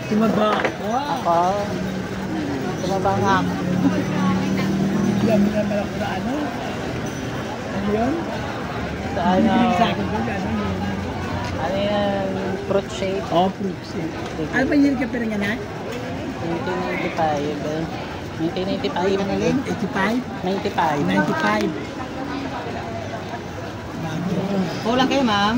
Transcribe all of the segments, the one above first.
Tumaba. Ako. Tumaba nga ako. Yan mo naman ako na ano? Ano yun? Sa ano? Sa akin doon, ano yun? Ano yan? Fruit shake. Oh, fruit shake. Ano ba yun ka pinanganak? 1995. 1995. 85? 95. 95. Kulang kayo, ma'am?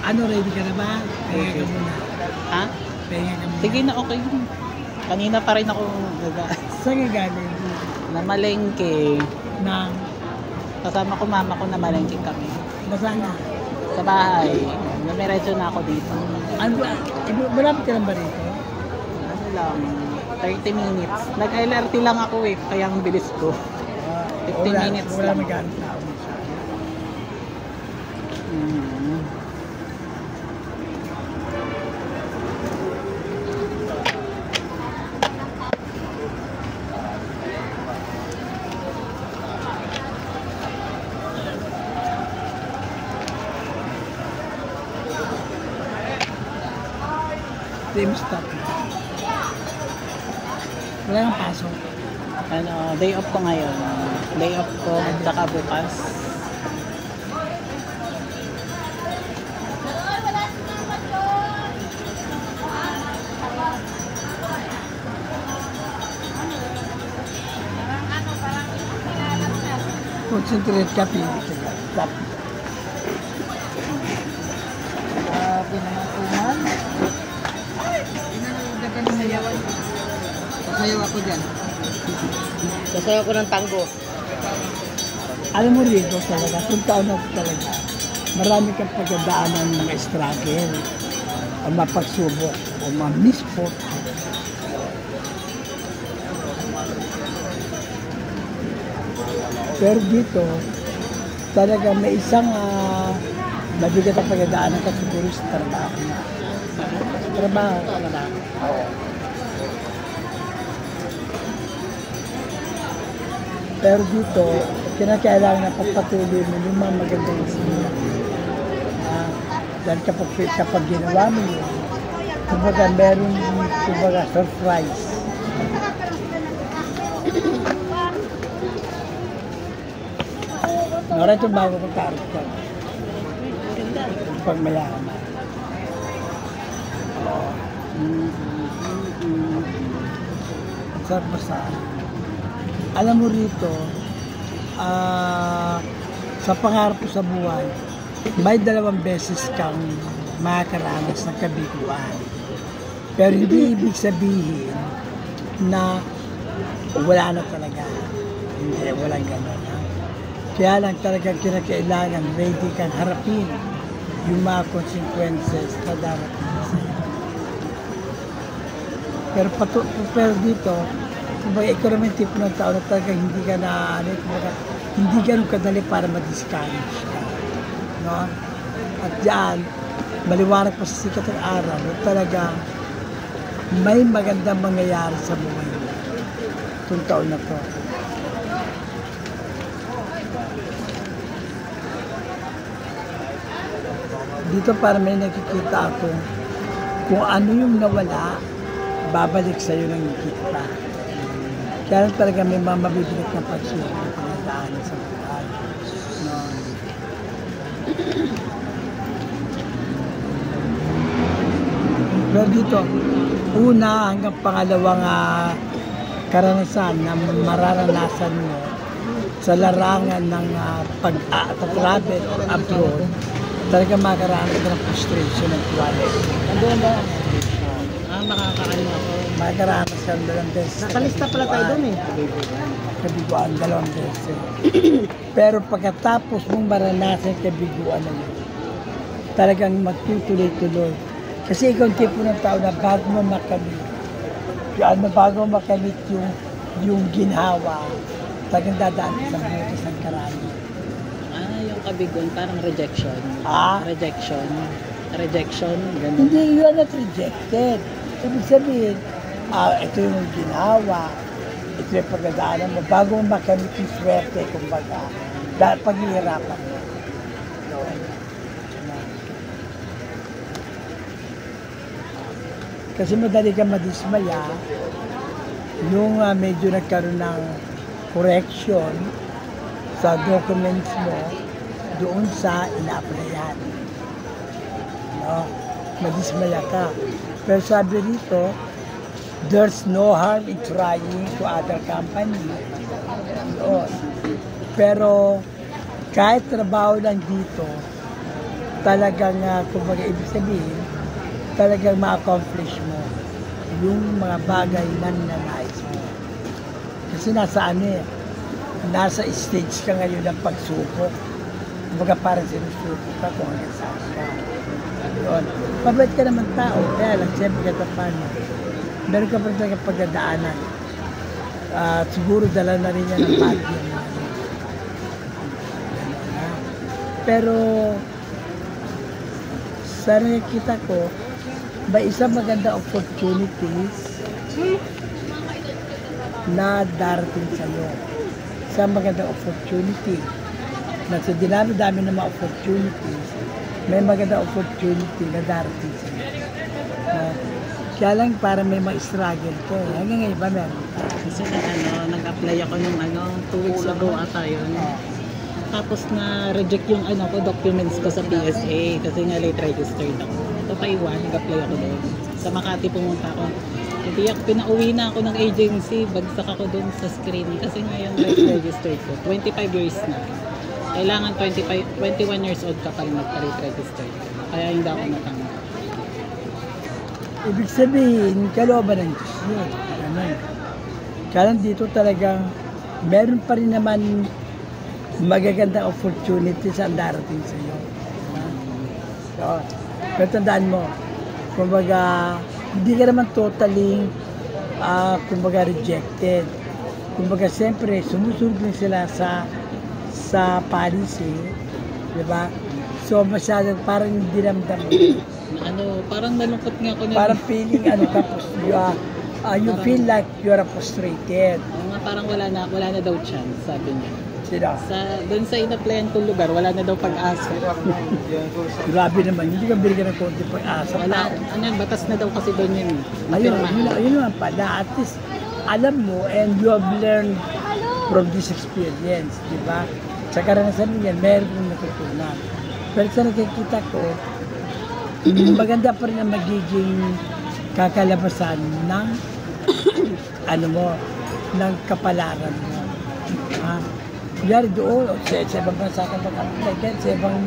Ano, ready ka na ba? Pahinga ka muna. Ha? Pahinga ka muna. Sige na, okay. Kanina pa rin ako saan ka galing? na malengke. Na? Kasama ko mama ko na malengke kami. Nasaan na? Sa bahay. Namiretso na ako dito. Ano ba? Malapit ka lang ba rito? Ano lang, 30 minutes. Nag-LRT lang ako eh, kaya ang bilis ko. 15 minutes wala lang. magandang tao masyado. Same stop. Wala nang pasok. Ano, day off ko ngayon. Day off ko, saka bukas. Concentrate ka, pili ka. Stop. Grabe naman kuman. Sasayaw ako dyan. Sasayaw ko ng tango. Alam mo rito talaga, kung taon na talaga, marami kang pagdadaanan ng mga struggle, o mapagsubok, o mga misfortune. Pero dito, talaga may isang mabigat ang pagdadaanan ka siguro sa trabaho na. Trabaho. Pero dito, kinakailangan na pagpatuloy mo yung mga magandang isila. Dahil kapag ginawa mo yun, kumbaga meron surprise. Nora, ito bago kong tarot ko. Pag mayaman. Sarap basta. Alam mo rito, sa pangarap ko sa buhay, may 2 beses kang makakaranas ng kabiguan. Pero hindi ibig sabihin na wala na talaga. Hindi, walang gano'n. Kaya lang talagang kinakailangan ready kang harapin yung mga consequences na darating sa'yo. Pero dito, kumbaga ikaw naman tipo ng tao na talagang hindi ka na, hindi ganun kadali para ma-discourage ka. No? At diyan, maliwanag pa sa sikat ng araw na talagang may magandang mangyayari sa buhay mo. Itong taon na to. Dito para may nakikita ako kung ano yung nawala, babalik sa'yo ng higit pa. Kaya talaga may mga mabibigat na pagsubok na pinagdaanan sa buhay. No? Pero dito, una hanggang pangalawang karanasan na mararanasan mo sa larangan ng pag-travel or abroad, talaga makakaranas ka ng frustration ng quality. Nandoon ba? Makakaano ako. Makakaranas ka ng dalawang beses. Nakalista pala tayo doon eh. Kabiguan, dalawang beses. Pero pagkatapos mong maranasan kabiguan na yun, talagang magtutuloy-tuloy. Kasi ikaw ang tipo ng tao na bago mo makamit, yung ginhawa, talagang dadaan ka sa butas ng karami. Yung kabiguan, parang rejection. Rejection, gano'n. Hindi, you are not rejected. Ibig sabihin, ito yung ginawa, ito yung pagdadaanan mo, bago mo makamit yung swerte, kumbaga, paghihirapan mo. Kasi madali ka madismaya, yung medyo nagkaroon ng correction sa documents mo doon sa ina-applyan. No? Madismaya ka. Pero sabi rito, there's no harm in trying to other company. Yun. Pero kahit trabaho lang dito, talagang, kumbaga ibig sabihin, talagang ma-accomplish mo yung mga bagay na ninanais mo. Kasi nasa nasa stage ka ngayon ng pagsubok. Kumbaga parang sinusubok ka kung hanggang saan ka. Yun. Mabait ka naman tao, kaya lang, siyempre ka paano. Meron ka pa talaga pagdadaanan. Siguro dala na rin yan ang bagyo. Pero sa nakikita ko, may isang maganda opportunities na darating sa'yo. Isang maganda opportunity na sa dinami-dami ng mga opportunities, may maganda opportunity na darating sa'yo. Kaya lang para may ma-struggle ko. Hanggang ngayon ba meron? Kasi nag-apply ako nung 2 weeks ago ata yun. Tapos na-reject yung documents ko sa PSA kasi nga late registered ako. Ito Taiwan, nag-apply ako doon. Sa Makati pumunta ako. Hindi ako, pinauwi na ako ng agency, bagsak ako doon sa screen. Kasi ngayon late registered ko. 25 years na. Kailangan 21 years old ka pa rin mag-late registered. Kaya hindi ako natanggap. Ibig sabihin, kalooban ng Diyos yun. Ganun. Kaya lang dito talagang meron pa rin naman magagandang opportunities ang darating sa iyo. So, pero tandaan mo, kumbaga, hindi ka naman totally, kumbaga, rejected. Kumbaga, siyempre, sumusunod lang sila sa policy, di ba? So, masyadong parang hindi ramdam mo. Parang nalungkot nga ako. Parang feeling, tapos you feel like you're frustrated. Parang wala na daw chance, sabi niya. Sila? Doon sa inaplayan kong lugar, wala na daw pag-asa. Grabe naman, hindi ka binigyan ng konti pag-asa. Wala, batas na daw kasi doon yun. Ayun naman pala, at least alam mo and you have learned from this experience, di ba? Sa karanasan niyan, meron kong natutunan. Pero sa nakikita ko, maganda pa rin ang magiging kakalabasan ng ng kapalaran mo. Kuyari doon, sa ibang bansa ka mag-apply, sa ibang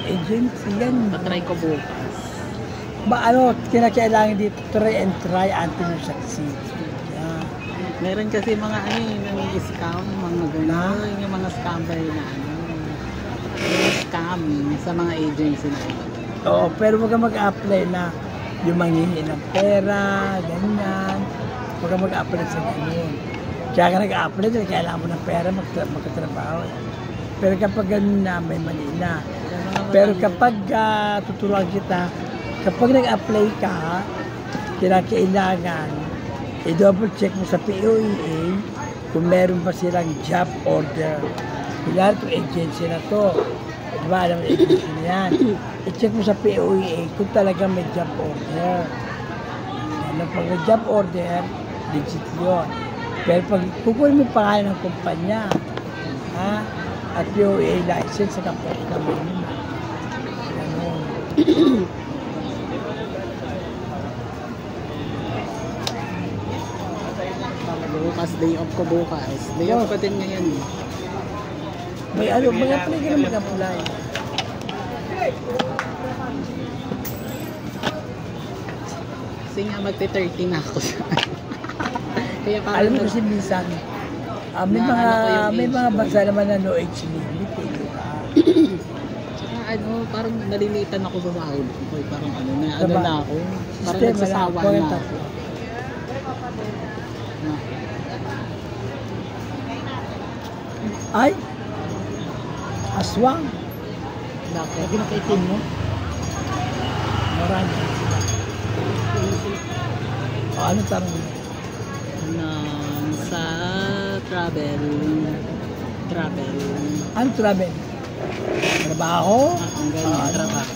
agency yan. Patry ko bukas. Kinakailangan dito, try until you succeed. Yeah. Meron kasi mga nami-scam, mga gano'n, yung mga scammer na scam sa mga agency na. Oo, pero wag ka mag-apply na yung manghihingi ng pera, ganyan. Wag ka mag-apply sa ganyan. Kaya ka nag-apply, kailangan mo ng pera, magkatrabaho. Pero kapag ganun na, may mali na. Pero kapag tuturuan kita, kapag nag-apply ka, kailangan i-double check mo sa POEA kung meron pa silang job order. Kailangan itong agency na to. Diba, alam mo agency na yan. I-check mo sa POEA kung talagang may job order. Pag may job order, legit yun. Pero pag kukunin mo pangalan ng kumpanya, at POEA license, sa kapos naman yun. Ganun. Bukas, day off ko bukas. Day off ko din ngayon. May ano, mag-apply ka na mag-apply. Kasi nga magte-30 na ako sa kaya parang Alam mo kasi minsan, may mga bansa naman na no age limit. Tsaka ano, parang nalilitan ako sa sahod ko. Parang ano na, ano Diba? na ako. Parang System, nagsasawa wala, na ako. Ay! Aswang! Bakit? Lagi na kaitin mo. Marami. Ano tanong mo? Sa travel. Ano travel? Trabaho? Ang ganyan, trabaho.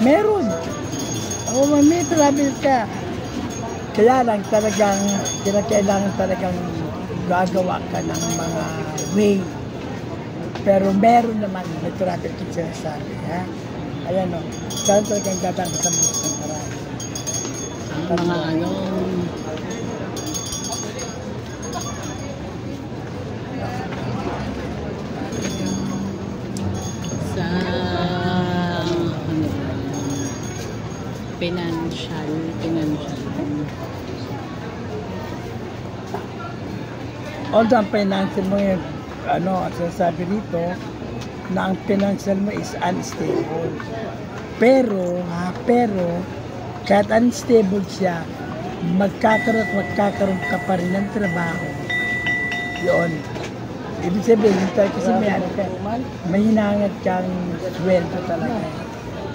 Meron. May travel ka. Kaya lang talagang, kailangan talagang gagawa ka ng mga way. Pero meron naman, may travel kit sinasabi. Ha? Ayan o. Kaya talagang dadang sa mga santaraan. Ang mga ano, sa ano, financial. Although ang financial mo yun, ano, sinasabi rito, na ang financial mo is unstable. Pero, kahit unstable siya, magkakaroon ka pa rin ng trabaho. Yun. Ibig sabihin, kasi may hinangad kang sweldo talaga.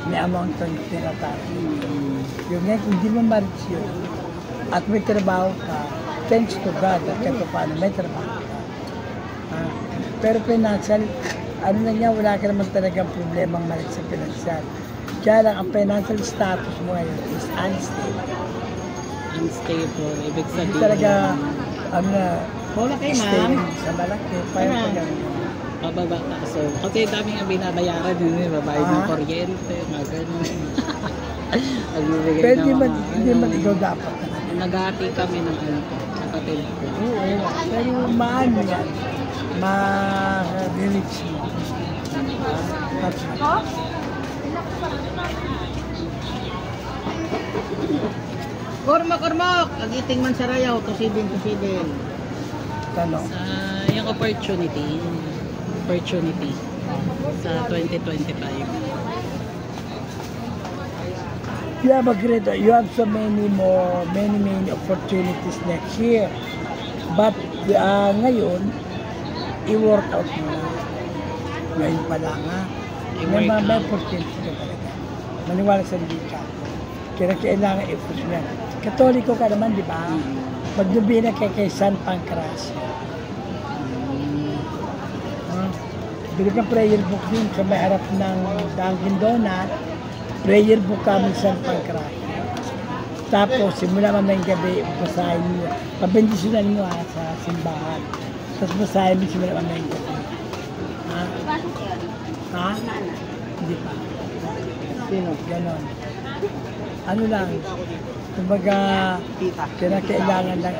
May amount kang tinatawag. Yung nga, kung di mo ma-reach yun, at may trabaho ka, thanks to God, at kahit paano may trabaho ka. Pero financial, ano na niya, wala ka naman talagang problemang malik sa financial. Kaya lang, ang financial status mo ngayon is unstable. Unstable, ibig sabihin. Hindi talaga, Wala kayo, stable ma'am. sa malaki. Parang pag Pababa ka. So, kasi dami nga binabayaran yun, babayad ng kuryente, mga ganun. Nagbibigay pero ng mga, hindi man ikaw dapat. Nag-aati kami ng ano ko, kapatid ko. Oo, pero maano yan, ma-reach mo. Kormak! Agiting man sa rayaw, kusidin. Tanong. Sa yung opportunity sa 2025. You have so many opportunities next year. But ngayon, i-work out mo na. Ngayon pa lang ha. May mga opportunity ka talaga. Maniwala sa ka. Kailangan i-push mo yan. Katoliko ka naman, di ba? Magdubina ka kay San Pancracio. Bili kang prayer book din sa may harap ng Dunkin Donut. Prayer book kami sa San Pancracio. Tapos, simula mamayang gabi, basahin mo. Pabendisyonan mo sa simbahan. Tapos basahin mo simula mamayang gabi. Ha? Hindi pa. Sino? Ganon. Ano lang, kumbaga, kinakailangan ng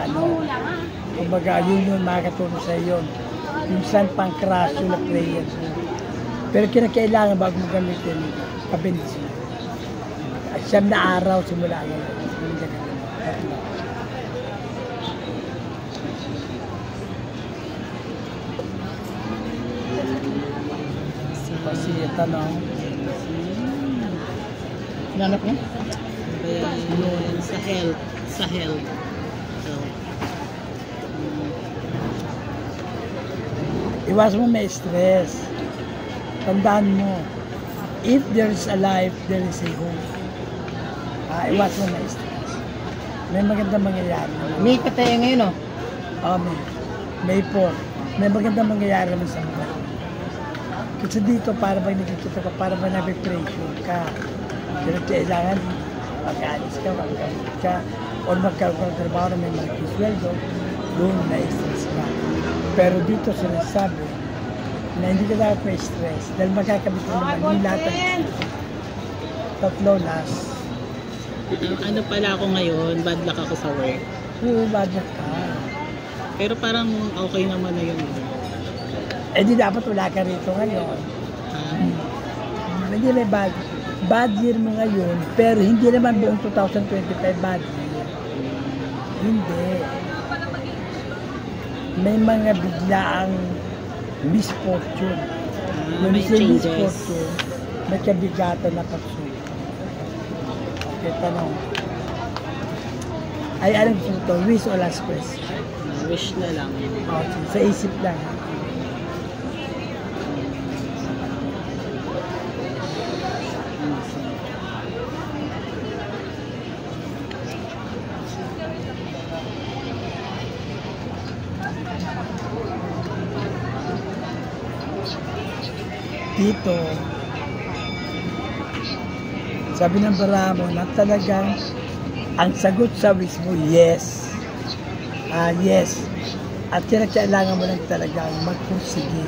kumbaga, yun makakatulong sa iyo. Yung San Pancracio na prayer. Pero kinakailangan bago mo gamitin, pabendisyon. At 9 na araw simula ngayon. Kasi tanong, Nanap niya? Sa health. So, iwas mo may stress. Tandaan mo, if there is a life, there is a hope. Iwas mo may stress. May magandang mangyayari. May pataya ngayon, May 4. May magandang mangyayari naman sa mga. Kasi dito, para bang nakikita ka, para bang nabipressure ka. Pero kailangan, mag-alis ka, mag-alis ka, o magkaroon ka ng trabaho na may malaking sweldo, doon na-stress ka. Pero dito sinasabi na hindi ka dapat may stress dahil magkakamit mo naman yung lahat ng 3 last. Ano pala ako ngayon, bad luck ako sa work. Oo, bad luck ka. Pero parang okay naman na yun. Eh di dapat wala ka rito ngayon. Ah, Hindi may bad year mo ngayon, pero hindi naman buong 2025 bad year. Hindi. May mga biglaang misfortune. may Yung changes. misfortune, may kabigatan na pagsubok. Okay, tanong. Ay, anong gusto ito? Wish o last question? Wish na lang. Okay, sa isip lang. Dito, sabi ng Baramo na talagang ang sagot sa wish mo, yes. Yes. At kailangan mo lang talagang magpursige.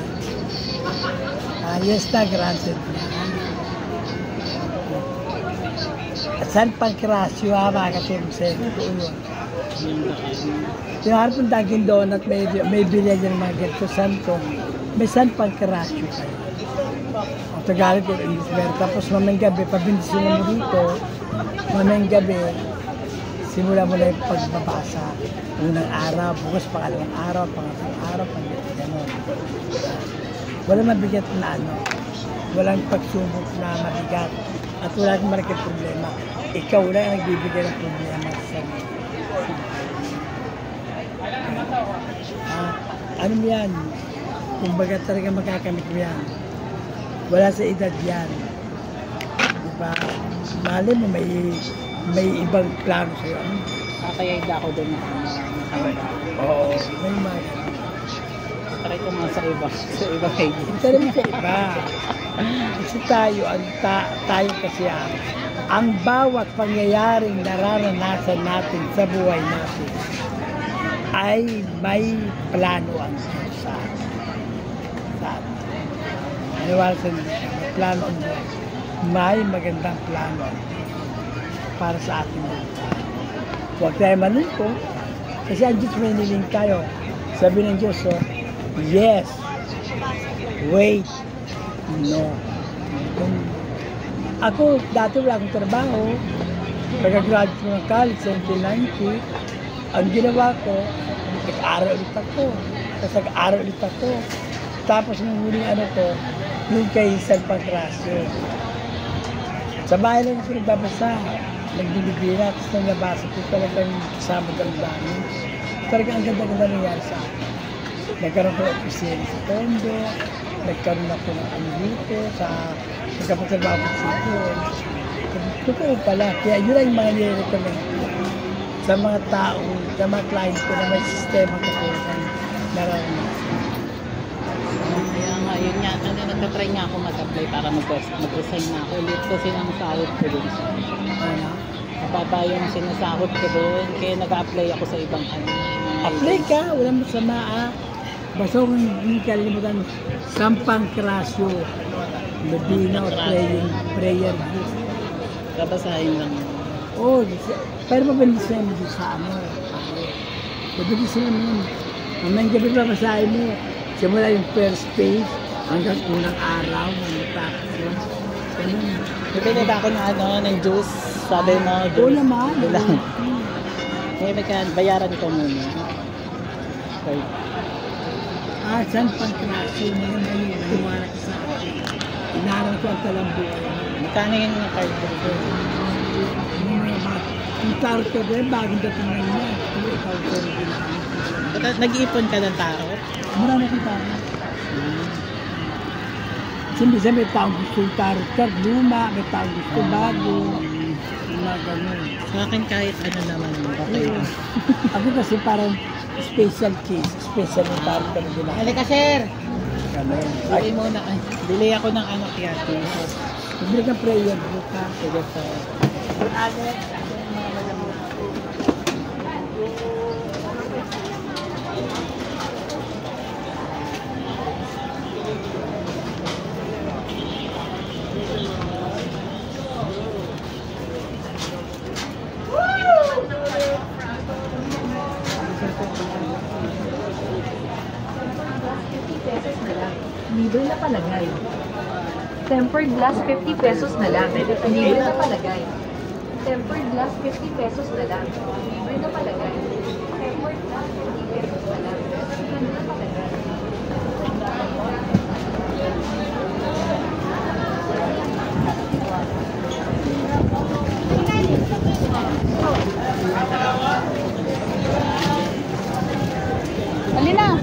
Yes na, granted na. At San Pancracio, mga katulong sa'yo. Ito yun. Yung harap ng Dunkin' Donut, may bilya dyan mga ganito, santo. May San Pancracio kayo. Ang Tagalog ko, English meron. Tapos mamayang gabi, pabindisin mo dito, mamayang gabi, simula mo na yung pagbabasa. Unang araw, bukas pangalawang araw, pangatlong araw, pangatlong gano'n. Walang mabigat na ano, walang pagsubok na mabigat, at wala kang malaking problema. Ikaw lang ang nagbibigay ng problema sa sarili. Ano mo yan? Kumbaga talaga makakamit mo yan. Wala sa edad yan. Diba? Mali mo, may ibang plano sa'yo. Kaya hindi ako doon na Oo. May mga. try ko mga sa iba. Sa iba kayo. Ito naman sa iba. Kasi tayo, tayo kasi ang bawat pangyayaring nararanasan natin sa buhay natin ay may plano ang Diyos sa atin. Maniwala sa Diyos, may plano ang Diyos. May magandang plano para sa ating buhay. Huwag tayo manungkot. Kasi ang Diyos may niling tayo. Sabi ng Diyos, yes, wait, no. Ako, dati wala akong trabaho. Pagka-graduate ko ng college, 1990, ang ginawa ko, nag-aaral ulit ako. Tapos nag-aaral ulit ako. Tapos nung huling ano ko, yung kay San Pancracio. Sa bahay lang ako nagbabasa. Nagdilibina, tapos nang nabasa ko talagang kasama dami. Talagang ang ganda-ganda nangyari sa akin. Nagkaroon ko ng opisina sa Tondo, nagkaroon ako ng ano dito, nagkapagtrabaho ko sa ito. Totoo pala, kaya yun ang mga nire-recommend ko sa mga tao, sa mga client ko na may sistema katulad nararanasan. Kaya nga, yun nga, nagtatry nga ako mag-apply para mag-resign na ako ulit kasi ng sahod ko dun. Mababa yung sinasahod ko doon, kaya nag-apply ako sa ibang ano. Apply ka, walang masama. Basta kung hindi kalimutan, San Pancracio, Medina or prayer book. Babasahin lang. Oh, pero mabindisyan mo sa ano. Mabindisyan mo yun. Mamayang gabi babasahin mo. Simula yung first page hanggang unang araw, matapos yun. Ganun. Bibili ba ako ng ano, ng juice? Sabi mo, Oo juice. naman. Bilang. Kaya bayaran ko muna. Okay. San Pancracio, maganda yun. Naniwala ka sa akin. Inaral ko ang talambuhay. Magkano yung card ko? Yung tarot ko rin, bagong dating na yun. Ikaw ko rin ginamit. Nag-iipon ka ng tarot? Marami akong tarot. Kasi may taong gusto yung tarot card, luma, may taong gusto bago. Mga ganun. Sa akin kahit ano naman, okay lang. Ako kasi parang special case, special yung tarot card na ginamit. Halika, sir! Ganun. Bili muna. Ay, bili ako ng ano kaya. Bibili kang prayer book ha. Sige po. libre na palagay. Tempered glass, 50 pesos na lang. Libre na palagay. Tempered glass, 50 pesos na lang. Libre na palagay. Tempered glass, 50 pesos na lang. Libre na palagay. Halina!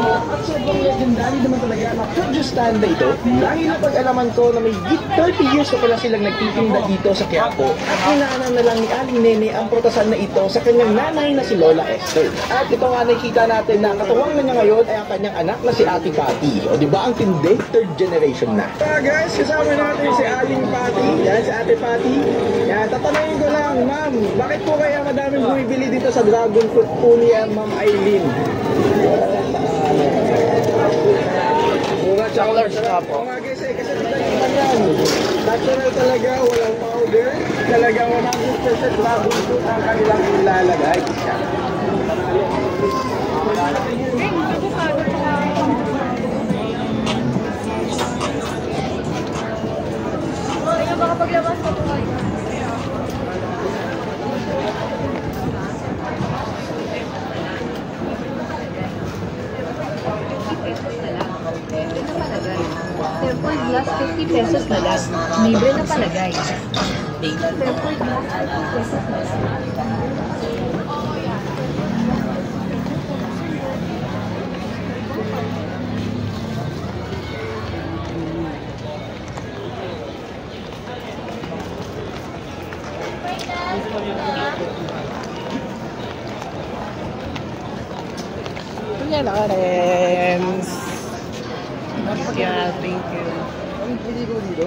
At sobrang legendary naman talaga na produce stand na ito. Dahil napag-alaman ko na may 30 years na pala silang nagtitinda dito sa Quiapo at inaanan na lang ni Aling Nene ang prutasan na ito sa kanyang nanay na si Lola Esther. At ito nga nakikita natin na katuwang na niya ngayon ay ang kanyang anak na si Ate Patty. O diba ang tindi? Third generation na. Guys, kasama natin si Aling Patty. Yan, si Ate Patty. Yan, tatanungin ko lang, ma'am, bakit po kaya madaming bumibili dito sa dragon fruit po ni Ma'am Aileen? Mura chocolate nga po. Kasi talagang natural talaga, walang powder. Talagang 100% dragon fruit ang kanilang ilalagay. Baka paglabas ko po kayo. Tempered glass, 50 pesos na lang. Libre na palagay. Tempered glass, 50 pesos na lang. Kuya Lawrence. Yeah, thank you. Ang pwede ko dito?